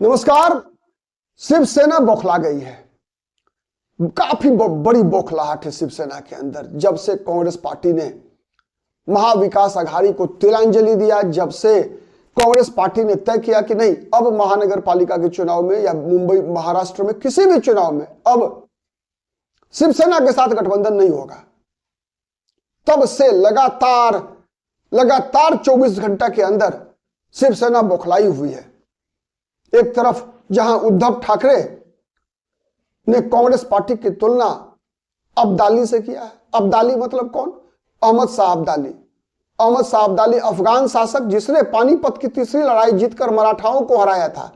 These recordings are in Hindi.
नमस्कार। शिवसेना बौखला गई है। काफी बड़ी बौखलाहट है शिवसेना के अंदर। जब से कांग्रेस पार्टी ने महाविकास अघाड़ी को तिलांजलि दिया, जब से कांग्रेस पार्टी ने तय किया कि नहीं, अब महानगर पालिका के चुनाव में या मुंबई महाराष्ट्र में किसी भी चुनाव में अब शिवसेना के साथ गठबंधन नहीं होगा, तब से लगातार 24 घंटा के अंदर शिवसेना बौखलाई हुई है। एक तरफ जहां उद्धव ठाकरे ने कांग्रेस पार्टी की तुलना अब्दाली से किया है। अब्दाली मतलब कौन? अहमद शाह अब्दाली। अहमद शाह अब्दाली अफगान शासक जिसने पानीपत की तीसरी लड़ाई जीतकर मराठाओं को हराया था।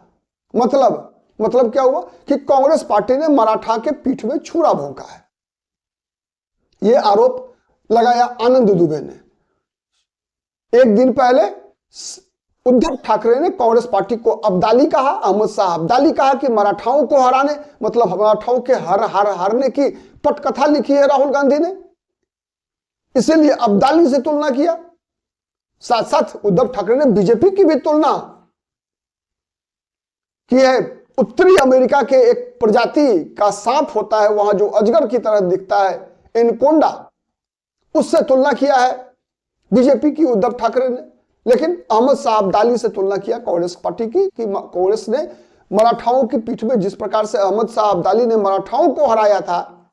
मतलब क्या हुआ कि कांग्रेस पार्टी ने मराठा के पीठ में छुरा भोंका है। यह आरोप लगाया आनंद दुबे ने। एक दिन पहले उद्धव ठाकरे ने कांग्रेस पार्टी को अब्दाली कहा, अहमद शाह अब्दाली कहा कि मराठाओं को हराने मतलब मराठाओं के हारने की पटकथा लिखी है राहुल गांधी ने, इसीलिए अब्दाली से तुलना किया। साथ साथ उद्धव ठाकरे ने बीजेपी की भी तुलना की है। उत्तरी अमेरिका के एक प्रजाति का सांप होता है वहां जो अजगर की तरह दिखता है, एनकोंडा, उससे तुलना किया है बीजेपी की उद्धव ठाकरे ने। लेकिन अहमद शाह अब्दाली से तुलना किया कांग्रेस पार्टी की कि कांग्रेस ने मराठाओं की पीठ में जिस प्रकार से अहमद शाह अब्दाली ने मराठाओं को हराया था,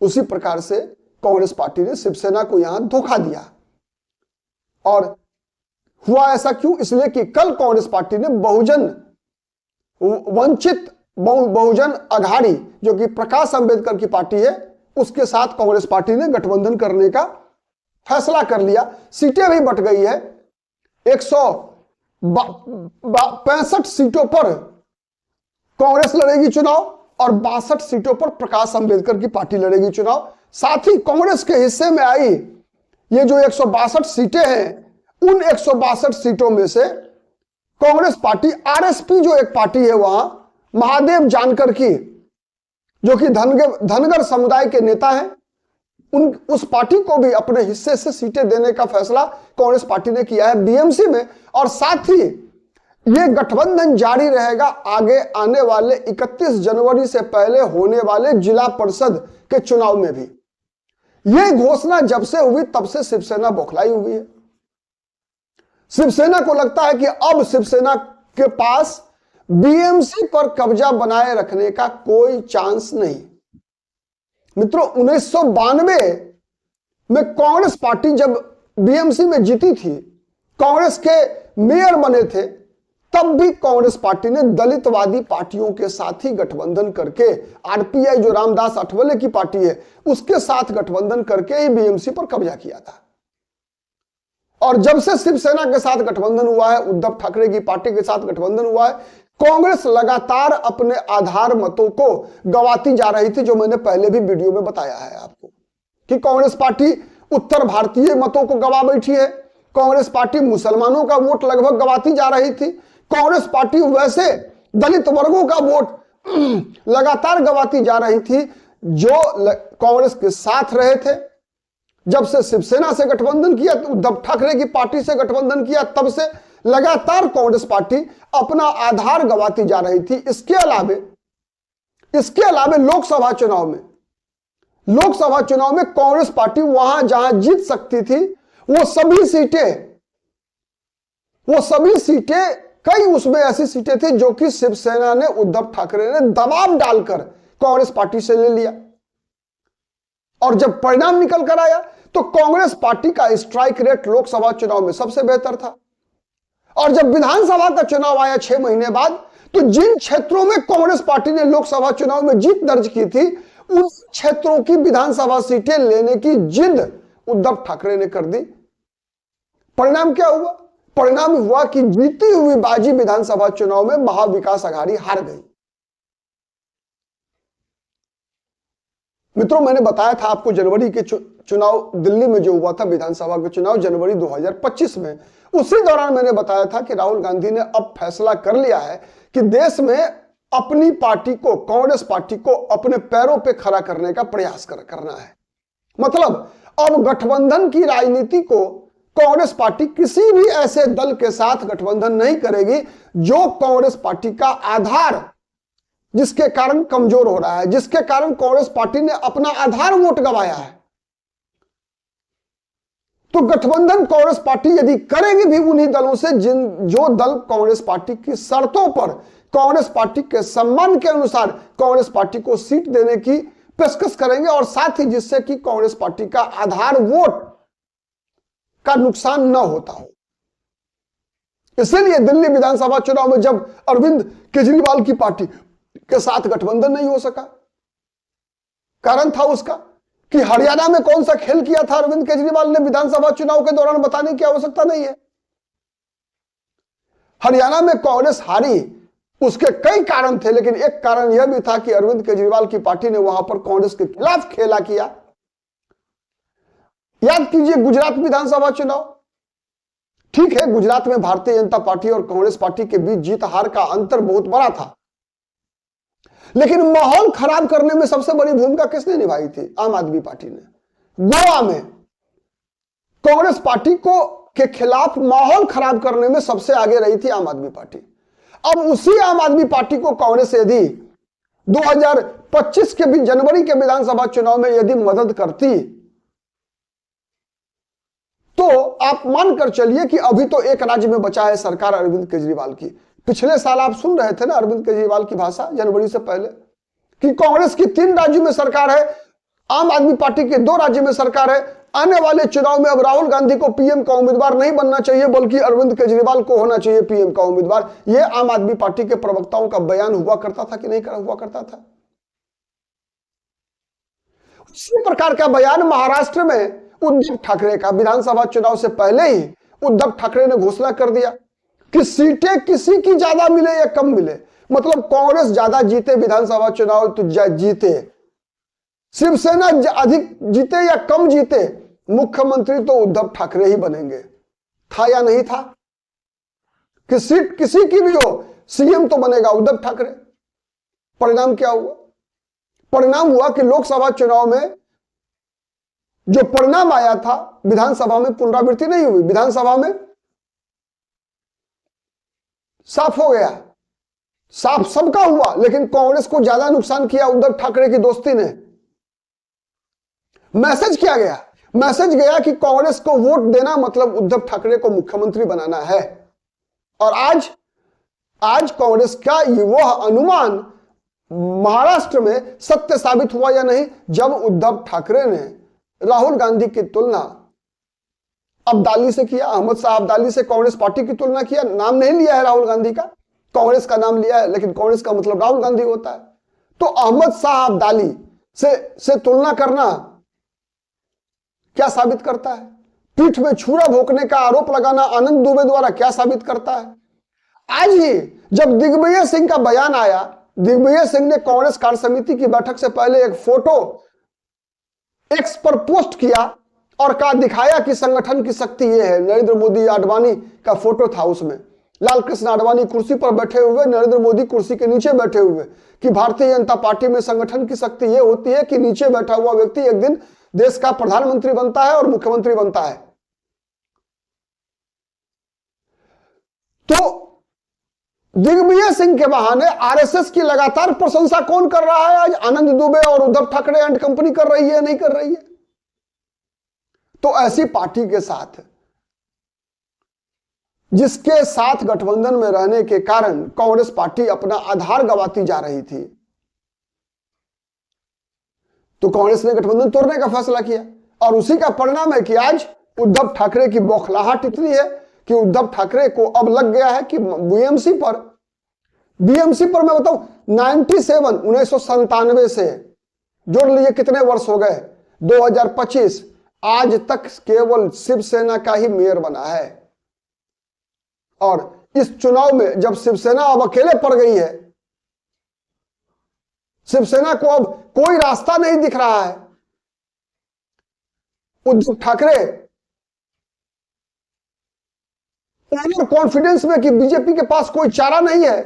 उसी प्रकार से कांग्रेस पार्टी ने शिवसेना को यहां धोखा दिया। और हुआ ऐसा क्यों? इसलिए कि कल कांग्रेस पार्टी ने बहुजन अघाड़ी जो कि प्रकाश अंबेडकर की पार्टी है, उसके साथ कांग्रेस पार्टी ने गठबंधन करने का फैसला कर लिया। सीटें भी बट गई है। 165 सीटों पर कांग्रेस लड़ेगी चुनाव और 62 सीटों पर प्रकाश अंबेडकर की पार्टी लड़ेगी चुनाव। साथ ही कांग्रेस के हिस्से में आई ये जो 162 सीटें हैं, उन 162 सीटों में से कांग्रेस पार्टी आरएसपी जो एक पार्टी है वहां महादेव जानकर की, जो कि धनगर समुदाय के नेता हैं, उस पार्टी को भी अपने हिस्से से सीटें देने का फैसला कांग्रेस पार्टी ने किया है बीएमसी में। और साथ ही यह गठबंधन जारी रहेगा आगे आने वाले 31 जनवरी से पहले होने वाले जिला परिषद के चुनाव में भी। यह घोषणा जब से हुई तब से शिवसेना बौखलाई हुई है। शिवसेना को लगता है कि अब शिवसेना के पास बीएमसी पर कब्जा बनाए रखने का कोई चांस नहीं। मित्रों, 1992 में कांग्रेस पार्टी जब बीएमसी में जीती थी, कांग्रेस के मेयर बने थे, तब भी कांग्रेस पार्टी ने दलितवादी पार्टियों के साथ ही गठबंधन करके, आरपीआई जो रामदास अठवले की पार्टी है उसके साथ गठबंधन करके ही बीएमसी पर कब्जा किया था। और जब से शिवसेना के साथ गठबंधन हुआ है, उद्धव ठाकरे की पार्टी के साथ गठबंधन हुआ है, कांग्रेस लगातार अपने आधार मतों को गंवाती जा रही थी। जो मैंने पहले भी वीडियो में बताया है आपको कि कांग्रेस पार्टी उत्तर भारतीय मतों को गंवा बैठी है। कांग्रेस पार्टी मुसलमानों का वोट लगभग गंवाती जा रही थी। कांग्रेस पार्टी वैसे दलित वर्गों का वोट लगातार गंवाती जा रही थी जो कांग्रेस के साथ रहे थे। जब से शिवसेना से गठबंधन किया, तो उद्धव ठाकरे की पार्टी से गठबंधन किया, तब से लगातार कांग्रेस पार्टी अपना आधार गंवाती जा रही थी। इसके अलावे लोकसभा चुनाव में कांग्रेस पार्टी वहां जहां जीत सकती थी वो सभी सीटें कई उसमें ऐसी सीटें थी जो कि शिवसेना ने, उद्धव ठाकरे ने दबाव डालकर कांग्रेस पार्टी से ले लिया। और जब परिणाम निकल कर आया तो कांग्रेस पार्टी का स्ट्राइक रेट लोकसभा चुनाव में सबसे बेहतर था। और जब विधानसभा का चुनाव आया 6 महीने बाद, तो जिन क्षेत्रों में कांग्रेस पार्टी ने लोकसभा चुनाव में जीत दर्ज की थी, उन क्षेत्रों की विधानसभा सीटें लेने की जिद उद्धव ठाकरे ने कर दी। परिणाम क्या हुआ? परिणाम हुआ कि जीती हुई बाजी विधानसभा चुनाव में महाविकास अघाड़ी हार गई। मित्रों, मैंने बताया था आपको जनवरी के चुनाव दिल्ली में जो हुआ था, विधानसभा के चुनाव जनवरी 2025 में, उसी दौरान मैंने बताया था कि राहुल गांधी ने अब फैसला कर लिया है कि देश में अपनी पार्टी को, कांग्रेस पार्टी को अपने पैरों पे खड़ा करने का प्रयास करना है। मतलब अब गठबंधन की राजनीति को कांग्रेस पार्टी किसी भी ऐसे दल के साथ गठबंधन नहीं करेगी जो कांग्रेस पार्टी का आधार, जिसके कारण कमजोर हो रहा है, जिसके कारण कांग्रेस पार्टी ने अपना आधार वोट गंवाया है। तो गठबंधन कांग्रेस पार्टी यदि करेगी भी उन्हीं दलों से जो दल कांग्रेस पार्टी की शर्तों पर, कांग्रेस पार्टी के सम्मान के अनुसार कांग्रेस पार्टी को सीट देने की पेशकश करेंगे, और साथ ही जिससे कि कांग्रेस पार्टी का आधार वोट का नुकसान न होता हो। इसीलिए दिल्ली विधानसभा चुनाव में जब अरविंद केजरीवाल की पार्टी के साथ गठबंधन नहीं हो सका, कारण था उसका कि हरियाणा में कौन सा खेल किया था अरविंद केजरीवाल ने विधानसभा चुनाव के दौरान बताने की आवश्यकता नहीं है। हरियाणा में कांग्रेस हारी, उसके कई कारण थे, लेकिन एक कारण यह भी था कि अरविंद केजरीवाल की पार्टी ने वहां पर कांग्रेस के खिलाफ खेला किया। याद कीजिए गुजरात विधानसभा चुनाव, ठीक है गुजरात में भारतीय जनता पार्टी और कांग्रेस पार्टी के बीच जीत हार का अंतर बहुत बड़ा था, लेकिन माहौल खराब करने में सबसे बड़ी भूमिका किसने निभाई थी? आम आदमी पार्टी ने। गोवा में कांग्रेस पार्टी के खिलाफ माहौल खराब करने में सबसे आगे रही थी आम आदमी पार्टी। अब उसी आम आदमी पार्टी को कांग्रेस यदि 2025 के भी जनवरी के विधानसभा चुनाव में यदि मदद करती, तो आप मानकर चलिए कि अभी तो एक राज्य में बचा है सरकार अरविंद केजरीवाल की। पिछले साल आप सुन रहे थे ना अरविंद केजरीवाल की भाषा जनवरी से पहले कि कांग्रेस की 3 राज्यों में सरकार है, आम आदमी पार्टी के 2 राज्यों में सरकार है। आने वाले चुनाव में अब राहुल गांधी को पीएम का उम्मीदवार नहीं बनना चाहिए, बल्कि अरविंद केजरीवाल को होना चाहिए पीएम का उम्मीदवार। यह आम आदमी पार्टी के प्रवक्ताओं का बयान हुआ करता था कि नहीं हुआ करता था? उसी प्रकार का बयान महाराष्ट्र में उद्धव ठाकरे का विधानसभा चुनाव से पहले ही उद्धव ठाकरे ने घोषणा कर दिया कि सीटें किसी की ज्यादा मिले या कम मिले, मतलब कांग्रेस ज्यादा जीते विधानसभा चुनाव तो जीते, शिवसेना अधिक जीते या कम जीते, मुख्यमंत्री तो उद्धव ठाकरे ही बनेंगे। था या नहीं था कि सीट किसी की भी हो, सीएम तो बनेगा उद्धव ठाकरे। परिणाम क्या हुआ? परिणाम हुआ कि लोकसभा चुनाव में जो परिणाम आया था विधानसभा में पुनरावृत्ति नहीं हुई, विधानसभा में साफ हो गया, साफ सबका हुआ, लेकिन कांग्रेस को ज्यादा नुकसान किया उद्धव ठाकरे की दोस्ती ने। मैसेज क्या गया? मैसेज गया कि कांग्रेस को वोट देना मतलब उद्धव ठाकरे को मुख्यमंत्री बनाना है। और आज कांग्रेस का वह अनुमान महाराष्ट्र में सत्य साबित हुआ या नहीं, जब उद्धव ठाकरे ने राहुल गांधी की तुलना अब्दाली से किया, अहमद शाह अब्दाली से कांग्रेस पार्टी की तुलना किया। नाम नहीं लिया है राहुल गांधी का, कांग्रेस का नाम लिया है, लेकिन कांग्रेस का मतलब राहुल गांधी होता है। तो अहमद शाह अब्दाली से तुलना करना क्या साबित करता है? पीठ में छुरा भोंकने का आरोप लगाना आनंद दुबे द्वारा क्या साबित करता है? आज ही जब दिग्विजय सिंह का बयान आया, दिग्विजय सिंह ने कांग्रेस कार्य समिति की बैठक से पहले एक फोटो एक्स पर पोस्ट किया और कहा, दिखाया कि संगठन की शक्ति यह है। नरेंद्र मोदी आडवाणी का फोटो था, उसमें लाल कृष्ण आडवाणी कुर्सी पर बैठे हुए, नरेंद्र मोदी कुर्सी के नीचे बैठे हुए, कि भारतीय जनता पार्टी में संगठन की शक्ति यह होती है कि नीचे बैठा हुआ व्यक्ति एक दिन देश का प्रधानमंत्री बनता है और मुख्यमंत्री बनता है। तो दिग्विजय सिंह के बहाने आरएसएस की लगातार प्रशंसा कौन कर रहा है? आज आनंद दुबे और उद्धव ठाकरे एंड कंपनी कर रही है, नहीं कर रही है? तो ऐसी पार्टी के साथ, जिसके साथ गठबंधन में रहने के कारण कांग्रेस पार्टी अपना आधार गंवाती जा रही थी, तो कांग्रेस ने गठबंधन तोड़ने का फैसला किया। और उसी का परिणाम है कि आज उद्धव ठाकरे की बौखलाहट इतनी है कि उद्धव ठाकरे को अब लग गया है कि बीएमसी पर मैं बताऊं 1997 से जोड़ लीजिए कितने वर्ष हो गए, 2025, आज तक केवल शिवसेना का ही मेयर बना है। और इस चुनाव में जब शिवसेना अब अकेले पड़ गई है, शिवसेना को अब कोई रास्ता नहीं दिख रहा है, उद्धव ठाकरे कॉन्फिडेंस में कि बीजेपी के पास कोई चारा नहीं है,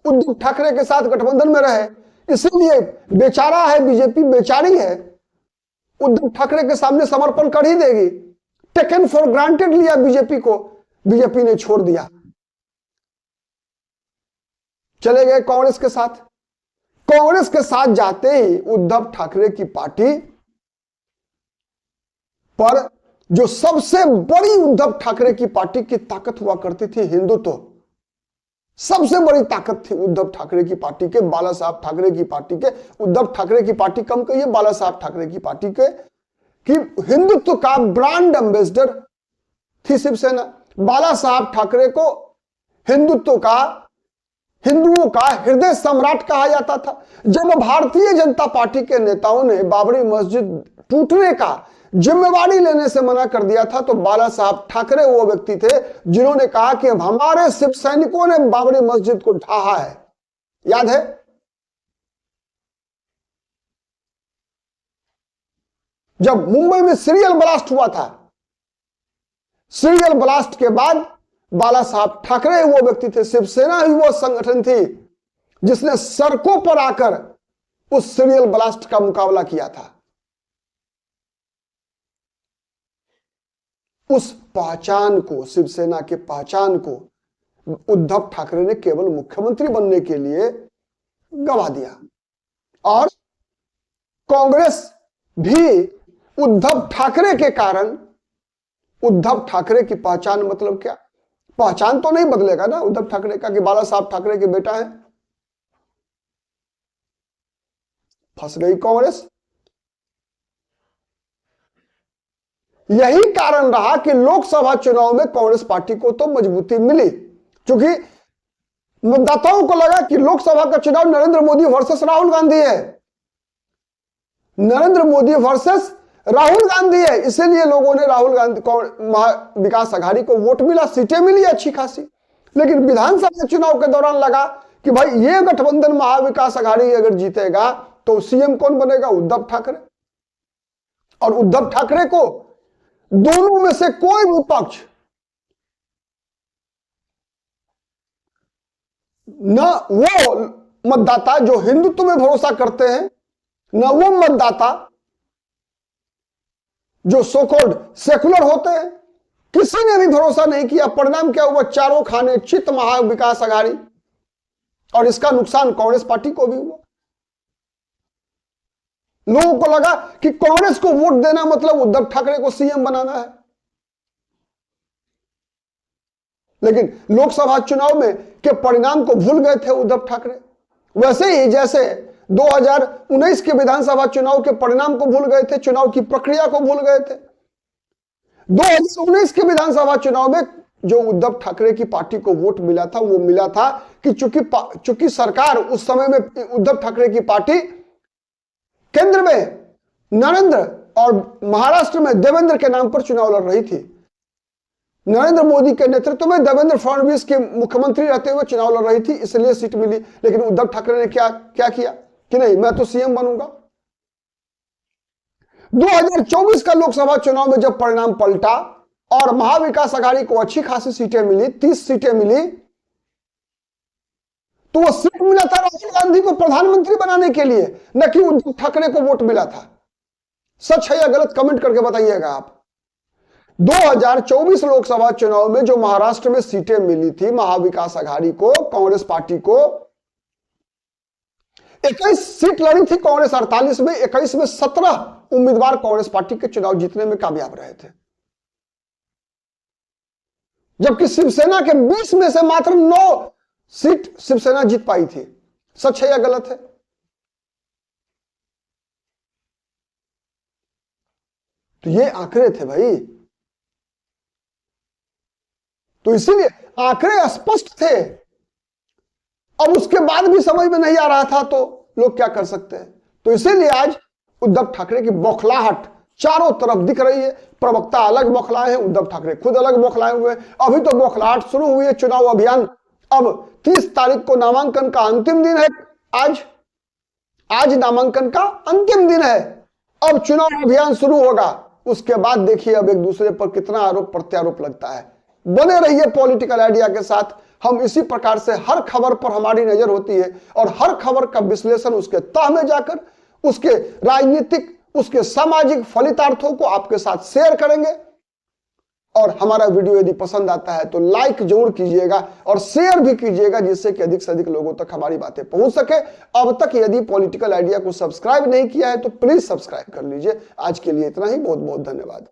उद्धव ठाकरे के साथ गठबंधन में रहे, इसलिए बेचारा है बीजेपी, बेचारी है, उद्धव ठाकरे के सामने समर्पण कर ही देगी। टेकन फॉर ग्रांटेड लिया बीजेपी को, बीजेपी ने छोड़ दिया, चले गए कांग्रेस के साथ। कांग्रेस के साथ जाते ही उद्धव ठाकरे की पार्टी पर जो सबसे बड़ी उद्धव ठाकरे की पार्टी की ताकत हुआ करती थी हिंदुत्व, सबसे बड़ी ताकत थी उद्धव ठाकरे की पार्टी के, बाला साहब ठाकरे की पार्टी के, उद्धव ठाकरे की पार्टी कम कहिए, बाला साहब ठाकरे की पार्टी के, कि हिंदुत्व का ब्रांड एम्बेसडर थी शिवसेना। बाला साहब ठाकरे को हिंदुत्व का, हिंदुओं का हृदय सम्राट कहा जाता था। जब भारतीय जनता पार्टी के नेताओं ने बाबरी मस्जिद टूटने का जिम्मेवारी लेने से मना कर दिया था, तो बाला साहब ठाकरे वो व्यक्ति थे जिन्होंने कहा कि अब हमारे शिव सैनिकों ने बाबरी मस्जिद को ढहा है। याद है? जब मुंबई में सीरियल ब्लास्ट हुआ था, सीरियल ब्लास्ट के बाद बाला साहब ठाकरे वो व्यक्ति थे, शिवसेना ही वो संगठन थी जिसने सड़कों पर आकर उस सीरियल ब्लास्ट का मुकाबला किया था। उस पहचान को, शिवसेना के पहचान को उद्धव ठाकरे ने केवल मुख्यमंत्री बनने के लिए गवा दिया। और कांग्रेस भी उद्धव ठाकरे के कारण, उद्धव ठाकरे की पहचान मतलब क्या, पहचान तो नहीं बदलेगा ना उद्धव ठाकरे का कि बाला साहब ठाकरे के बेटा है। फंस गई कांग्रेस। यही कारण रहा कि लोकसभा चुनाव में कांग्रेस पार्टी को तो मजबूती मिली, क्योंकि मतदाताओं को लगा कि लोकसभा का चुनाव नरेंद्र मोदी वर्सेस राहुल गांधी है, नरेंद्र मोदी वर्सेस राहुल गांधी है, इसीलिए लोगों ने राहुल गांधी विकास आघाड़ी को वोट मिला, सीटें मिली अच्छी खासी। लेकिन विधानसभा चुनाव के दौरान लगा कि भाई ये गठबंधन महाविकास आघाड़ी अगर जीतेगा तो सीएम कौन बनेगा, उद्धव ठाकरे। और उद्धव ठाकरे को दोनों में से कोई भी पक्ष न वो मतदाता जो हिंदुत्व में भरोसा करते हैं, न वो मतदाता जो सोकॉल्ड सेकुलर होते हैं, किसी ने भी भरोसा नहीं किया। परिणाम क्या हुआ, चारों खाने चित महाविकास आघाड़ी, और इसका नुकसान कांग्रेस पार्टी को भी हुआ। लोगों को लगा कि कांग्रेस को वोट देना मतलब उद्धव ठाकरे को सीएम बनाना है। लेकिन लोकसभा चुनाव में के परिणाम को भूल गए थे उद्धव ठाकरे, वैसे ही जैसे 2019 के विधानसभा चुनाव के परिणाम को भूल गए थे, चुनाव की प्रक्रिया को भूल गए थे। 2019 के विधानसभा चुनाव में जो उद्धव ठाकरे की पार्टी को वोट मिला था, वो मिला था कि चूंकि सरकार उस समय में उद्धव ठाकरे की पार्टी केंद्र में नरेंद्र और महाराष्ट्र में देवेंद्र के नाम पर चुनाव लड़ रही थी। नरेंद्र मोदी के नेतृत्व में देवेंद्र फडणवीस के मुख्यमंत्री रहते हुए चुनाव लड़ रही थी, इसलिए सीट मिली। लेकिन उद्धव ठाकरे ने क्या किया कि नहीं, मैं तो सीएम बनूंगा। 2024 का लोकसभा चुनाव में जब परिणाम पलटा और महाविकास आघाड़ी को अच्छी खासी सीटें मिली, 30 सीटें मिली, तो वो सीट मिला था राहुल गांधी को प्रधानमंत्री बनाने के लिए, न कि उद्धव ठाकरे को वोट मिला था। सच है या गलत, कमेंट करके बताइएगा आप। 2024 लोकसभा चुनाव में जो महाराष्ट्र में सीटें मिली थी महाविकास आघाड़ी को, कांग्रेस पार्टी को 21 सीट लड़ी थी कांग्रेस, 48 में 21 में 17 उम्मीदवार कांग्रेस पार्टी के चुनाव जीतने में कामयाब रहे थे, जबकि शिवसेना के 20 में से मात्र 9 सीट शिवसेना जीत पाई थी। सच है या गलत है? तो ये आंकड़े थे भाई, तो इसीलिए आंकड़े स्पष्ट थे। अब उसके बाद भी समझ में नहीं आ रहा था तो लोग क्या कर सकते हैं। तो इसीलिए आज उद्धव ठाकरे की बौखलाहट चारों तरफ दिख रही है। प्रवक्ता अलग बौखलाए हैं, उद्धव ठाकरे खुद अलग बौखलाए हुए हैं। अभी तो बौखलाहट शुरू हुई है, चुनाव अभियान अब 30 तारीख को नामांकन का अंतिम दिन है। आज नामांकन का अंतिम दिन है, अब चुनाव अभियान शुरू होगा। उसके बाद देखिए अब एक दूसरे पर कितना आरोप प्रत्यारोप लगता है। बने रहिए पॉलिटिकल आइडिया के साथ। हम इसी प्रकार से हर खबर पर हमारी नजर होती है और हर खबर का विश्लेषण उसके तह में जाकर उसके राजनीतिक, उसके सामाजिक फलितार्थों को आपके साथ शेयर करेंगे। और हमारा वीडियो यदि पसंद आता है तो लाइक जरूर कीजिएगा और शेयर भी कीजिएगा, जिससे कि अधिक से अधिक लोगों तक हमारी बातें पहुंच सके। अब तक यदि पॉलिटिकल आइडिया को सब्सक्राइब नहीं किया है तो प्लीज सब्सक्राइब कर लीजिए। आज के लिए इतना ही, बहुत बहुत धन्यवाद।